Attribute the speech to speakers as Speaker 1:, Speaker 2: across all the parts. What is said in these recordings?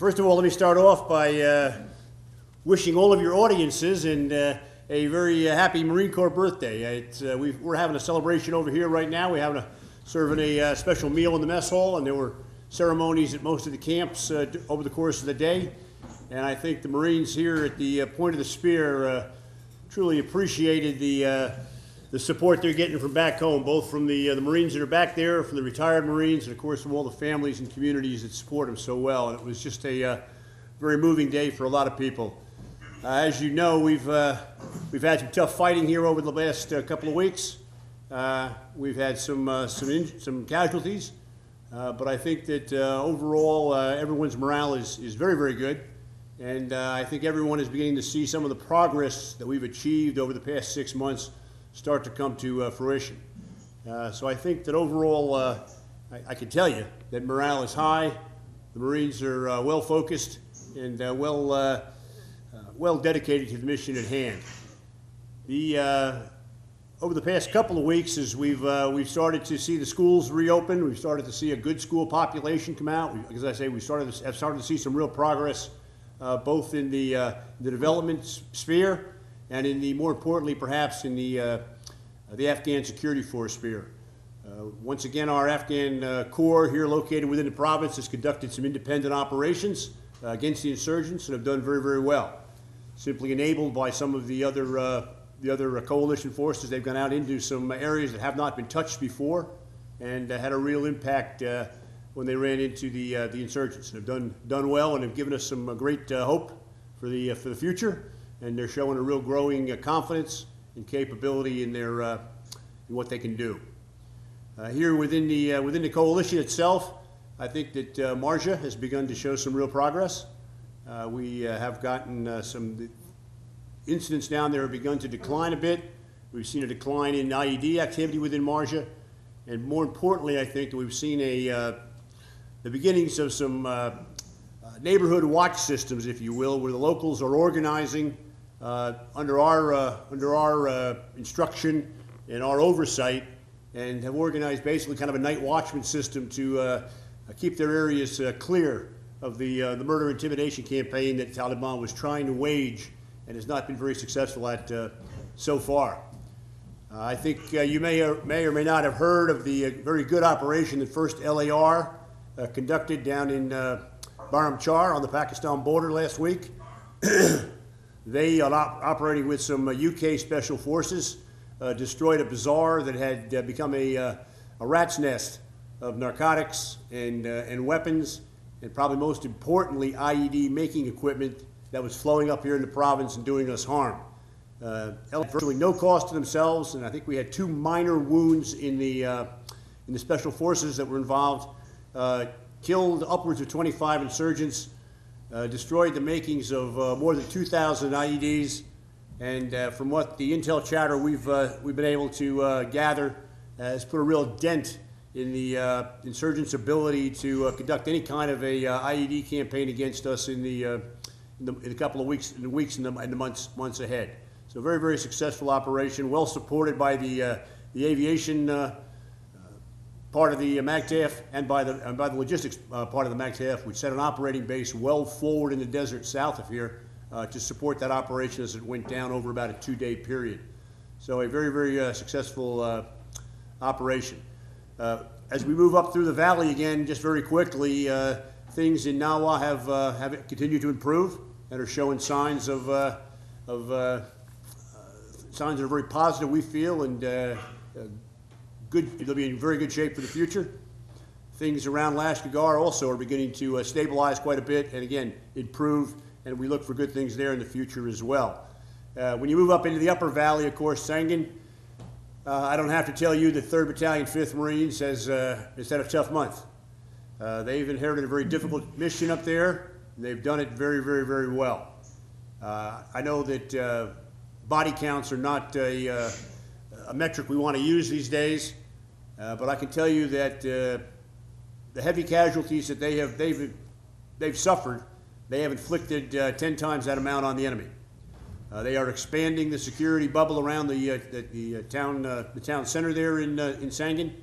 Speaker 1: First of all, let me start off by wishing all of your audiences and a very happy Marine Corps birthday. We're having a celebration over here right now. We're serving a special meal in the mess hall, and there were ceremonies at most of the camps over the course of the day. And I think the Marines here at the Point of the Spear truly appreciated the support they're getting from back home, both from the Marines that are back there, from the retired Marines, and of course from all the families and communities that support them so well. And it was just a very moving day for a lot of people. As you know, we've had some tough fighting here over the last couple of weeks. We've had some casualties, but I think that overall everyone's morale is very, very good. And I think everyone is beginning to see some of the progress that we've achieved over the past 6 months start to come to fruition. So I think that overall, I can tell you that morale is high. The Marines are well focused and well dedicated to the mission at hand. Over the past couple of weeks, as we've started to see the schools reopen, we've started to see a good school population come out. As I say, have started to see some real progress, both in the development sphere and in the, more importantly, perhaps in the Afghan security force sphere. Once again, our Afghan Corps here located within the province has conducted some independent operations against the insurgents and have done very, very well. Simply enabled by some of the other coalition forces, they've gone out into some areas that have not been touched before and had a real impact when they ran into the insurgents. And have done well and have given us some great hope for the future. And they're showing a real growing confidence and capability in their in what they can do. Here within the coalition itself, I think that Marja has begun to show some real progress. We have gotten some incidents down there have begun to decline a bit. We've seen a decline in IED activity within Marja, and more importantly, I think that we've seen the beginnings of some neighborhood watch systems, if you will, where the locals are organizing under our instruction and our oversight, and have organized basically kind of a night watchman system to keep their areas clear of the murder intimidation campaign that Taliban was trying to wage and has not been very successful at so far. I think you may or may not have heard of the very good operation that 1st LAR conducted down in Baramchar on the Pakistan border last week. They are operating with some UK special forces, destroyed a bazaar that had become a rat's nest of narcotics and weapons, and probably most importantly, IED making equipment that was flowing up here in the province and doing us harm. Virtually no cost to themselves, and I think we had 2 minor wounds in the special forces that were involved. Killed upwards of 25 insurgents, destroyed the makings of more than 2,000 IEDs, and from what the intel chatter we've been able to gather, has put a real dent in the insurgents' ability to conduct any kind of a IED campaign against us in a couple of weeks, in the months ahead. So very, very successful operation, well supported by the aviation part of the MAGTF and by the logistics part of the MAGTF, which set an operating base well forward in the desert south of here to support that operation as it went down over about a 2-day period. So a very, very successful operation. As we move up through the valley again, just very quickly, things in Nawa have continued to improve and are showing signs of signs that are very positive, we feel, and they'll be in very good shape for the future. Things around Lashkagar also are beginning to stabilize quite a bit and again improve, and we look for good things there in the future as well. When you move up into the upper valley, of course, Sangin, I don't have to tell you that 3rd Battalion, 5th Marines has had a tough month. They've inherited a very difficult mission up there. And they've done it very, very, very well. I know that body counts are not a metric we want to use these days, but I can tell you that the heavy casualties that they've suffered, they have inflicted 10 times that amount on the enemy. They are expanding the security bubble around the town center there in Sangin.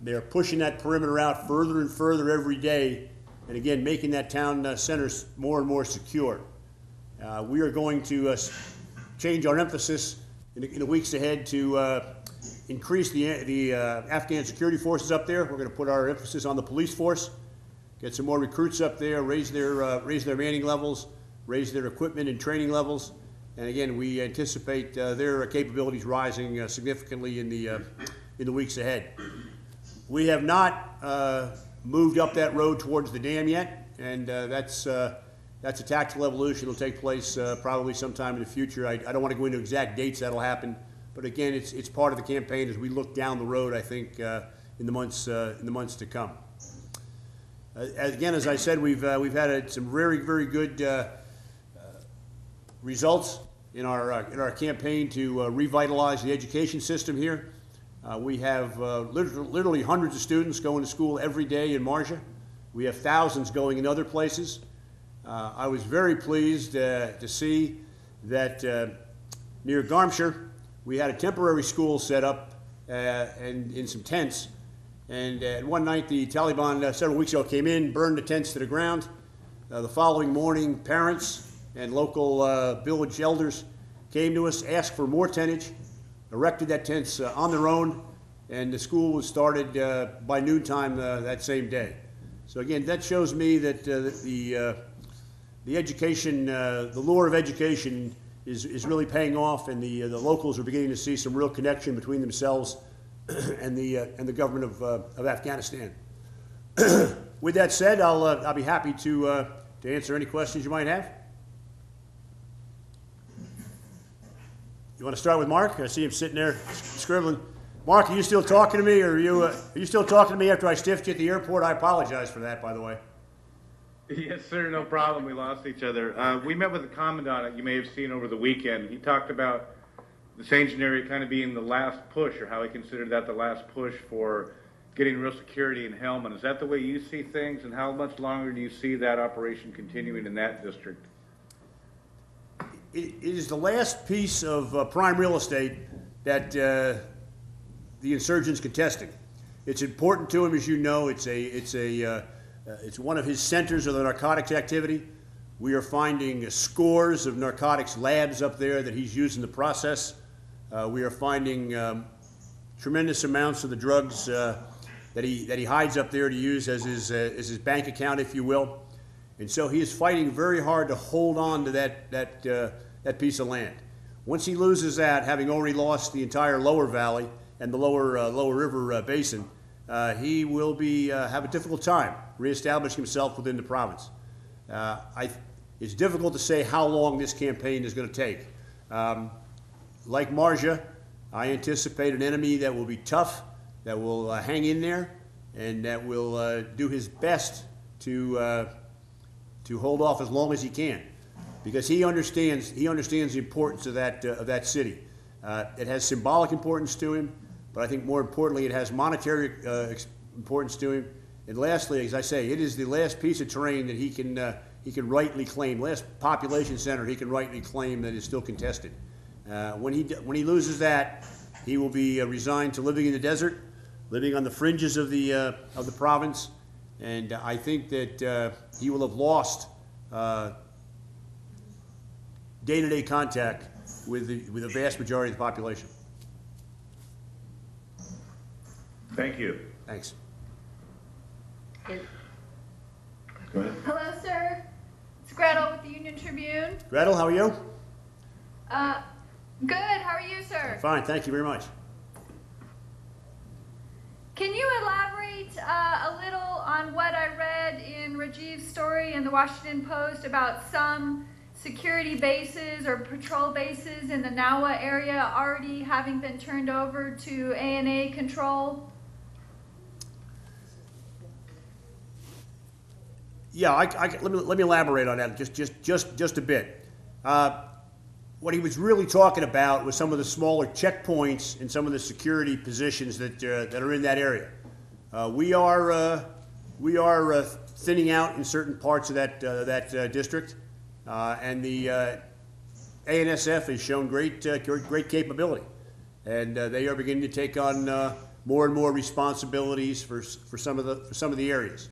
Speaker 1: They are pushing that perimeter out further and further every day and again, making that town center more and more secure. We are going to change our emphasis in the weeks ahead to increase the Afghan security forces up there. We're going to put our emphasis on the police force, get some more recruits up there, raise their manning levels, raise their equipment and training levels, and again, we anticipate their capabilities rising significantly in the weeks ahead. We have not moved up that road towards the dam yet, and that's a tactical evolution. It'll take place probably sometime in the future. I don't want to go into exact dates that'll happen, but again, it's part of the campaign as we look down the road, I think, in the months to come. Again, as I said, we've had some very, very good results in our campaign to revitalize the education system here. We have literally hundreds of students going to school every day in Marja. We have thousands going in other places. I was very pleased to see that near Garmshire, we had a temporary school set up and in some tents. And one night, the Taliban several weeks ago came in, burned the tents to the ground. The following morning, parents and local village elders came to us, asked for more tentage, erected that tents on their own, and the school was started by noontime that same day. So again, that shows me that the education, the lure of education is really paying off, and the locals are beginning to see some real connection between themselves and the government of Afghanistan. With that said, I'll be happy to answer any questions you might have. You want to start with Mark? I see him sitting there scribbling. Mark, are you still talking to me, or are you still talking to me after I stiffed you at the airport? I apologize for that, by the way.
Speaker 2: Yes, sir, no problem. We lost each other. We met with the commandant, you may have seen over the weekend. He talked about the St. John area kind of being the last push, or how he considered that the last push for getting real security in Helmand. Is that the way you see things, and how much longer do you see that operation continuing in that district?
Speaker 1: It is the last piece of prime real estate that the insurgents contesting. It's important to him, as you know. It's one of his centers of the narcotics activity. We are finding scores of narcotics labs up there that he's used in the process. We are finding tremendous amounts of the drugs that he hides up there to use as his bank account, if you will. And so he is fighting very hard to hold on to that piece of land. Once he loses that, having already lost the entire lower valley and the lower river basin, he will have a difficult time reestablishing himself within the province. It's difficult to say how long this campaign is going to take. Like Marja, I anticipate an enemy that will be tough, that will hang in there, and that will do his best to hold off as long as he can, because he understands the importance of that city. It has symbolic importance to him, but I think more importantly, it has monetary importance to him. And lastly, as I say, it is the last piece of terrain that he can rightly claim, last population center he can rightly claim that is still contested. When he loses that, he will be resigned to living in the desert, living on the fringes of the province, and I think that he will have lost day-to-day contact with the vast majority of the population.
Speaker 2: Thank you.
Speaker 1: Thanks.
Speaker 2: Go ahead.
Speaker 3: Hello, sir. It's Gretel with the Union Tribune.
Speaker 1: Gretel, how are you?
Speaker 3: Good. How are you, sir?
Speaker 1: Fine, thank you very much.
Speaker 3: Can you elaborate a little on what I read in Rajiv's story in the Washington Post about some security bases or patrol bases in the Nawa area already having been turned over to ANA control?
Speaker 1: Yeah, let me elaborate on that just a bit. What he was really talking about was some of the smaller checkpoints and some of the security positions that are in that area. We are thinning out in certain parts of that district, and the ANSF has shown great capability, and they are beginning to take on more and more responsibilities for some of the areas.